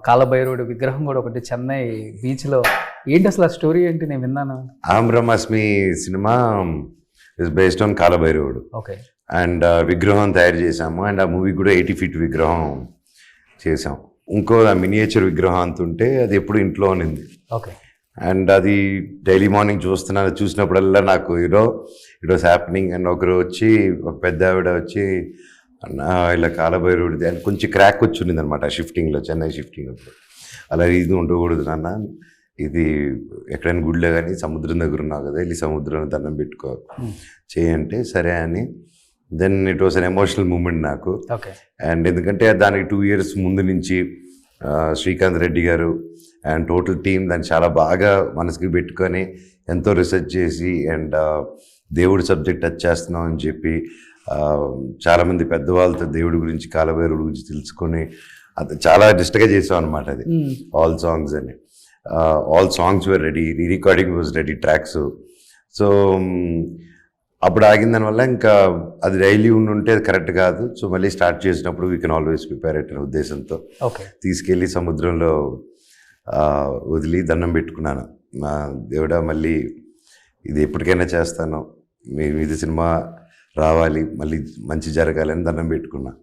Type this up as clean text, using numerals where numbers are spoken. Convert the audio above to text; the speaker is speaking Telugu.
కాలభైరవుడి విగ్రహం కూడా ఒకటి చెన్నై బీచ్లో. ఏంటి అసలు ఆ స్టోరీ ఏంటి? నేను విన్నాను. ఆం బ్రహ్మాస్మి సినిమా ఇస్ బేస్డ్ ఆన్ కాలభైరవుడు. ఓకే. అండ్ విగ్రహం తయారు చేసాము. అండ్ ఆ మూవీ కూడా 80 feet విగ్రహం చేసాం. ఇంకో మినియేచర్ విగ్రహం అంత ఉంటే అది ఎప్పుడు ఇంట్లో ఉన్నింది. ఓకే. అండ్ అది డైలీ మార్నింగ్ చూస్తున్నాను. చూసినప్పుడల్లా నాకు ఇట్ వాస్ హ్యాపెనింగ్. అండ్ ఒకరు వచ్చి ఒక పెద్ద ఆవిడ వచ్చి ఇలా కాలభైరవుడిది అని కొంచెం క్రాక్ వచ్చి ఉన్నింది అనమాట షిఫ్టింగ్లో, చెన్నై షిఫ్టింగ్ అప్పుడు. అలా ఇది ఉండకూడదు నాన్న, ఇది ఎక్కడైనా గుడిలో కానీ సముద్రం దగ్గర ఉన్నావు కదా, వెళ్ళి సముద్రంలో దండం పెట్టుకో చేయంటే సరే అని. Then it was an emotional moment నాకు. ఓకే. అండ్ ఎందుకంటే దానికి 2 years ముందు నుంచి శ్రీకాంత్ రెడ్డి గారు అండ్ టోటల్ టీమ్ దాన్ని చాలా బాగా మనసుకి పెట్టుకొని ఎంతో రీసెర్చ్ చేసి అండ్ దేవుడి సబ్జెక్ట్ టచ్ చేస్తున్నాం అని చెప్పి చాలామంది పెద్దవాళ్ళతో దేవుడి గురించి, కాలభైరవుడి గురించి తెలుసుకొని అది చాలా డిస్ట్గా చేసాం అనమాట. అది ఆల్ సాంగ్స్ అని all songs were ready, recording was ready, tracks. So అప్పుడు ఆగిన దానివల్ల ఇంకా అది డైలీ ఉండుంటే అది కరెక్ట్ కాదు. సో మళ్ళీ స్టార్ట్ చేసినప్పుడు వీ కెన్ ఆల్వేస్ ప్రిపేర్ అనే ఉద్దేశంతో తీసుకెళ్ళి సముద్రంలో వదిలి దండం పెట్టుకున్నాను. నా దేవుడా, మళ్ళీ ఇది ఎప్పటికైనా చేస్తాను, మీ ఇది సినిమా రావాలి, మళ్ళీ మంచి జరగాలని దండం పెట్టుకున్నా.